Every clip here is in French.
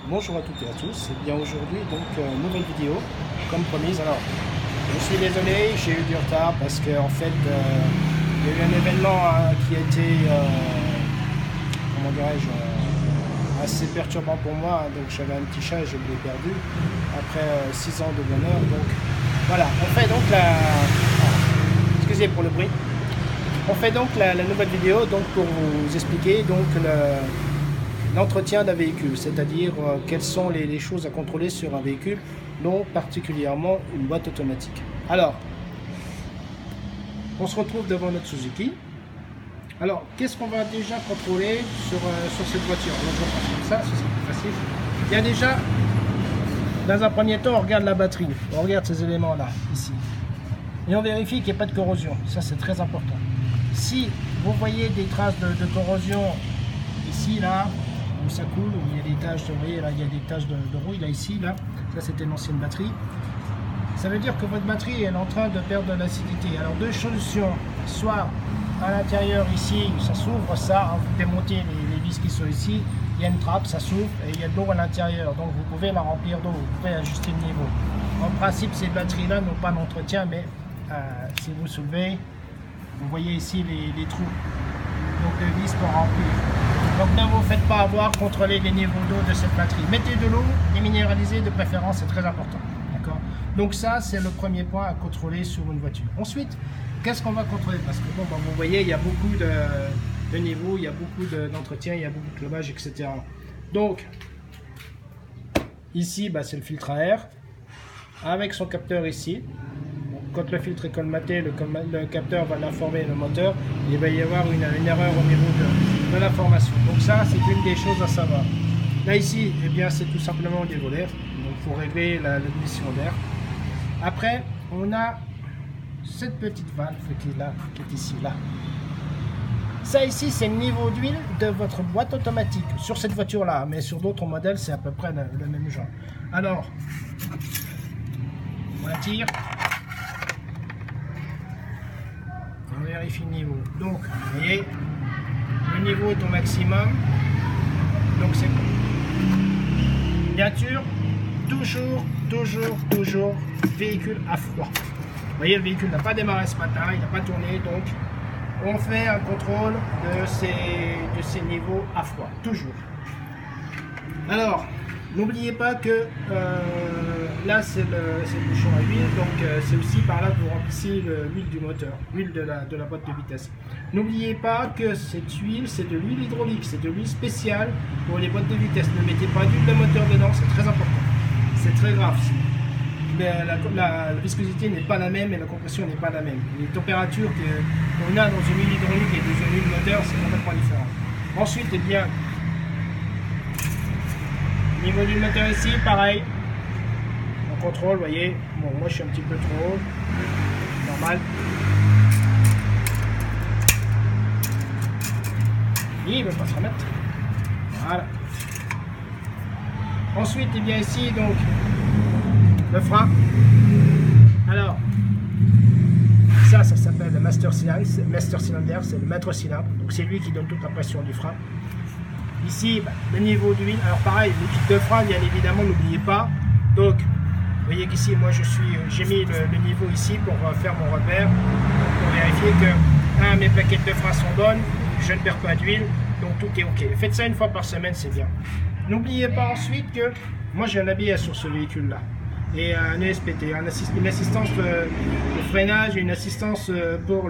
Bonjour à toutes et à tous, et bien aujourd'hui donc nouvelle vidéo comme promise. Alors je suis désolé, j'ai eu du retard parce que en fait il y a eu un événement qui a été comment dirais-je assez perturbant pour moi, donc j'avais un petit chat et je l'ai perdu après 6 ans de bonheur. Donc voilà, on fait donc excusez pour le bruit, on fait donc la nouvelle vidéo donc pour vous expliquer donc l'entretien d'un véhicule, c'est-à-dire quelles sont les choses à contrôler sur un véhicule, dont particulièrement une boîte automatique. Alors, on se retrouve devant notre Suzuki. Alors, qu'est-ce qu'on va déjà contrôler sur cette voiture? Donc, je vais faire ça, c'est plus facile. Il y a déjà, dans un premier temps, on regarde la batterie, on regarde ces éléments-là, ici. Et on vérifie qu'il n'y a pas de corrosion, ça c'est très important. Si vous voyez des traces de corrosion ici, là, où ça coule, où il y a des taches, vous voyez là, il y a des taches de rouille, là, ici, là, ça c'était une ancienne batterie. Ça veut dire que votre batterie est en train de perdre de l'acidité. Alors deux solutions, soit à l'intérieur ici, ça s'ouvre, ça, vous démontez les vis qui sont ici, il y a une trappe, ça s'ouvre et il y a de l'eau à l'intérieur, donc vous pouvez la remplir d'eau, vous pouvez ajuster le niveau. En principe, ces batteries-là n'ont pas d'entretien, mais si vous soulevez, vous voyez ici les trous, donc de vis pour remplir. Donc ne vous faites pas avoir, contrôlez les niveaux d'eau de cette batterie. Mettez de l'eau déminéralisée de préférence, c'est très important. Donc ça, c'est le premier point à contrôler sur une voiture. Ensuite, qu'est-ce qu'on va contrôler? Parce que bon, vous voyez, il y a beaucoup de niveaux, il y a beaucoup d'entretien, il y a beaucoup de clobage, etc. Donc, ici, c'est le filtre à air, avec son capteur ici. Quand le filtre est colmaté, le capteur va l'informer le moteur. Il va y avoir une erreur au niveau de la formation. Donc ça, c'est une des choses à savoir. Là, ici, eh bien, c'est tout simplement au niveau d'air. Donc, il faut régler l'admission d'air. Après, on a cette petite valve qui est là, qui est ici, là. Ça ici, c'est le niveau d'huile de votre boîte automatique sur cette voiture-là, mais sur d'autres modèles, c'est à peu près le même genre. Alors, on la tire. On vérifie le niveau. Donc, vous voyez, le niveau est au maximum. Donc, c'est bon. Bien sûr, toujours véhicule à froid. Vous voyez, le véhicule n'a pas démarré ce matin, il n'a pas tourné, donc on fait un contrôle de ces niveaux à froid, toujours. Alors, n'oubliez pas que là c'est le bouchon à huile, donc c'est aussi par là que vous remplissez l'huile du moteur, l'huile de la boîte de vitesse. N'oubliez pas que cette huile, c'est de l'huile hydraulique, c'est de l'huile spéciale pour les boîtes de vitesse. Ne mettez pas d'huile de moteur dedans, c'est très important. C'est très grave. La viscosité n'est pas la même et la compression n'est pas la même. Les températures qu'on a dans une huile hydraulique et dans une huile moteur, c'est complètement différent. Ensuite, eh bien, au niveau du moteur ici, pareil. On contrôle, vous voyez. Bon, moi je suis un petit peu trop haut. Normal. Il ne veut pas se remettre. Voilà. Ensuite, eh bien ici, donc, le frein. Alors, ça s'appelle le master cylinder, c'est le maître cylindre. Donc c'est lui qui donne toute la pression du frein. Ici, le niveau d'huile. Alors pareil, le kit de frein, bien évidemment, n'oubliez pas. Donc, vous voyez qu'ici, moi j'ai mis le niveau ici pour faire mon repère, pour vérifier que mes plaquettes de frein sont bonnes, je ne perds pas d'huile, donc tout est ok. Faites ça une fois par semaine, c'est bien. N'oubliez pas ensuite que moi j'ai un ABS sur ce véhicule là et un ESPT, une assistance de freinage et une assistance pour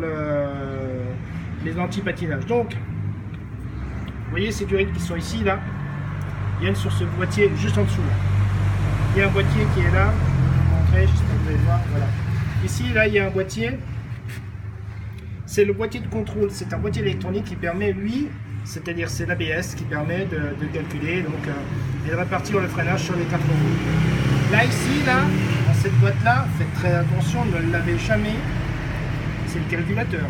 les anti-patinages. Donc, vous voyez ces durites qui sont ici là, viennent sur ce boîtier juste en dessous là. Il y a un boîtier qui est là, je vais vous montrer, j'espère que vous allez voir, voilà. Ici là il y a un boîtier, c'est le boîtier de contrôle, c'est un boîtier électronique qui permet lui, c'est-à-dire c'est l'ABS qui permet de calculer donc, et de répartir le freinage sur les 4 roues. Là ici, là, dans cette boîte-là, faites très attention, ne le lavez jamais, c'est le calculateur.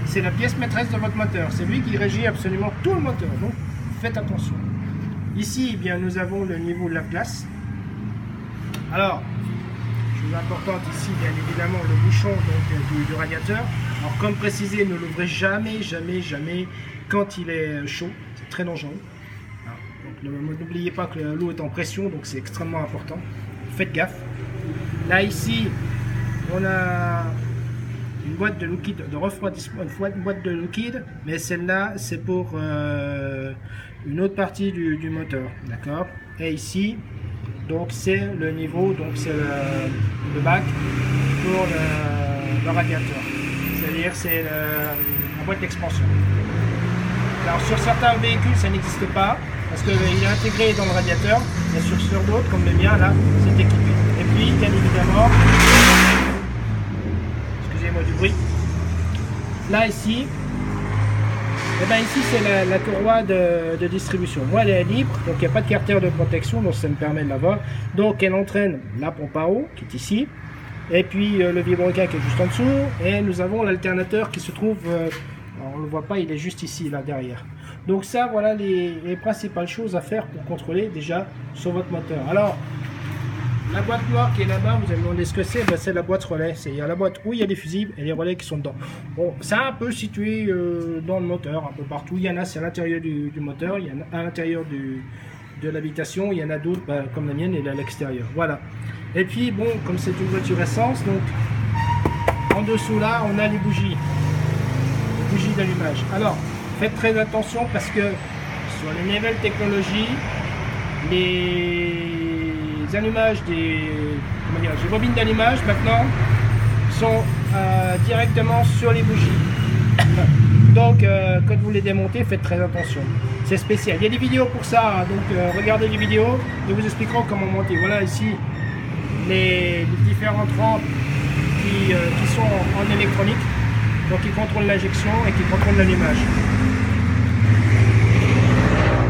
C'est la pièce maîtresse de votre moteur, c'est lui qui régit absolument tout le moteur, donc faites attention. Ici, eh bien, nous avons le niveau de la glace. Alors, chose importante ici, bien évidemment, le bouchon donc, du radiateur. Alors, comme précisé, ne l'ouvrez jamais quand il est chaud, c'est très dangereux. Alors, donc N'oubliez pas que l'eau est en pression, donc c'est extrêmement important. Faites gaffe. Là ici, on a une boîte de liquide de refroidissement, une boîte de liquide, mais celle-là c'est pour une autre partie du moteur, d'accord. Et ici, donc c'est le niveau, donc c'est le bac pour le radiateur, c'est-à-dire c'est la boîte d'expansion. Alors sur certains véhicules ça n'existe pas parce qu'il est intégré dans le radiateur, mais sur d'autres comme le mien là c'est équipé. Et puis bien évidemment, excusez-moi du bruit, là ici, et ben ici c'est la courroie de distribution. Moi elle est libre, donc il n'y a pas de carter de protection, donc ça me permet de l'avoir. Donc elle entraîne la pompe à eau qui est ici, et puis le vibroquin qui est juste en dessous, et nous avons l'alternateur qui se trouve, alors on ne le voit pas, il est juste ici là derrière. Donc ça voilà les principales choses à faire pour contrôler déjà sur votre moteur. Alors la boîte noire qui est là-bas, vous allez me demander ce que c'est, ben, c'est la boîte relais. Il y a la boîte où il y a les fusibles et les relais qui sont dedans. Bon, c'est un peu situé dans le moteur, un peu partout. Il y en a, c'est à l'intérieur du moteur, il y en a à l'intérieur de l'habitation, il y en a d'autres, ben, comme la mienne, elle est à l'extérieur. Voilà. Et puis, bon, comme c'est une voiture essence, donc en dessous là, on a les bougies d'allumage. Alors, faites très attention parce que sur les nouvelles technologies, les allumages des bobines d'allumage maintenant sont directement sur les bougies. Donc quand vous les démontez, faites très attention, c'est spécial. Il y a des vidéos pour ça, hein, donc regardez les vidéos, nous vous expliquerons comment monter. Voilà ici les différentes rampes qui sont en électronique, donc qui contrôlent l'injection et qui contrôlent l'allumage.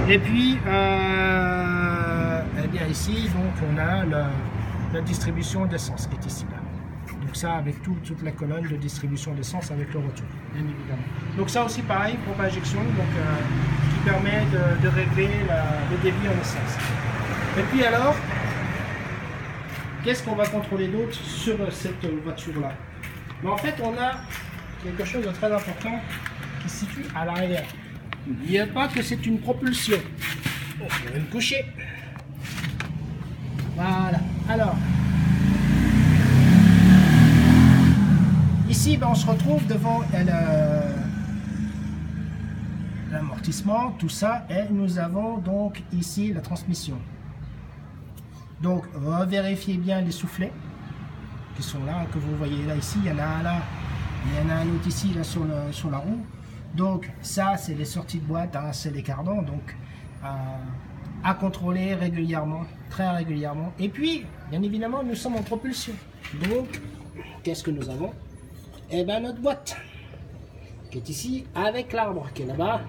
Et puis eh bien ici, donc on a la distribution d'essence qui est ici là. Donc ça avec toute la colonne de distribution d'essence avec le retour, bien évidemment. Donc ça aussi pareil, pompe à injection, donc qui permet de régler le débit en essence. Et puis alors, qu'est-ce qu'on va contrôler d'autre sur cette voiture là? En fait on a quelque chose de très important qui se situe à l'arrière. N'oubliez pas que c'est une propulsion. Bon, je vais me coucher. Voilà. Alors, ici, ben, on se retrouve devant l'amortissement, tout ça, et nous avons donc ici la transmission. Donc, vérifiez bien les soufflets qui sont là, que vous voyez là, ici, il y en a un là, il y en a un autre ici, là, sur la roue. Donc, ça, c'est les sorties de boîte, hein, c'est les cardans, donc à contrôler régulièrement, très régulièrement. Et puis, bien évidemment, nous sommes en propulsion. Donc, qu'est-ce que nous avons? Eh bien, notre boîte, qui est ici, avec l'arbre, qui est là-bas,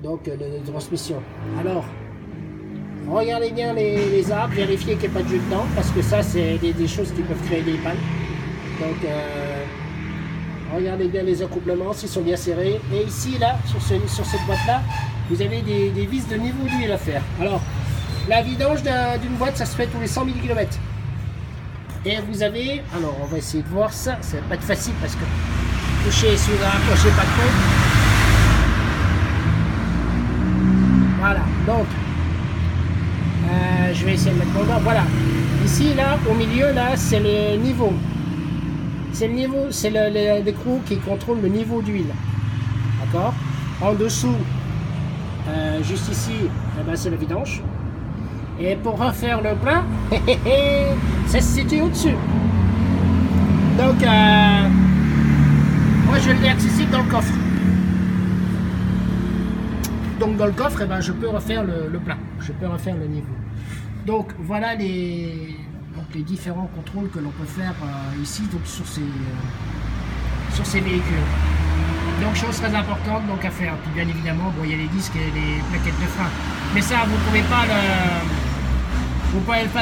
donc de transmission. Alors, regardez bien les arbres, vérifiez qu'il n'y a pas de jus dedans, parce que ça, c'est des choses qui peuvent créer des pannes. Donc, regardez bien les accouplements, s'ils sont bien serrés. Et ici, là, sur cette boîte-là, vous avez des vis de niveau d'huile à faire. Alors, la vidange d'une boîte, ça se fait tous les 100 000 km. Et vous avez, alors on va essayer de voir ça, ça va pas être facile parce que toucher sous la rapprochez pas trop. Voilà, donc, je vais essayer de mettre mon doigt, voilà. Ici, là, au milieu, là, c'est le niveau. C'est le niveau, c'est l'écrou qui contrôle le niveau d'huile. D'accord? En dessous, juste ici, eh ben, c'est la vidange. Et pour refaire le plein, ça se situe au-dessus. Donc, moi je l'ai accessible dans le coffre. Donc dans le coffre, eh ben, je peux refaire le plein. Je peux refaire le niveau. Donc voilà les différents contrôles que l'on peut faire ici donc, sur ces véhicules. Donc chose très importante donc, à faire. Puis bien évidemment, bon, il y a les disques et les plaquettes de frein. Mais ça, vous ne pouvez pas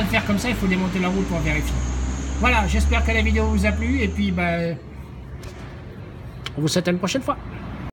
le faire comme ça, il faut démonter la roue pour vérifier. Voilà, j'espère que la vidéo vous a plu et puis on vous souhaite à une prochaine fois.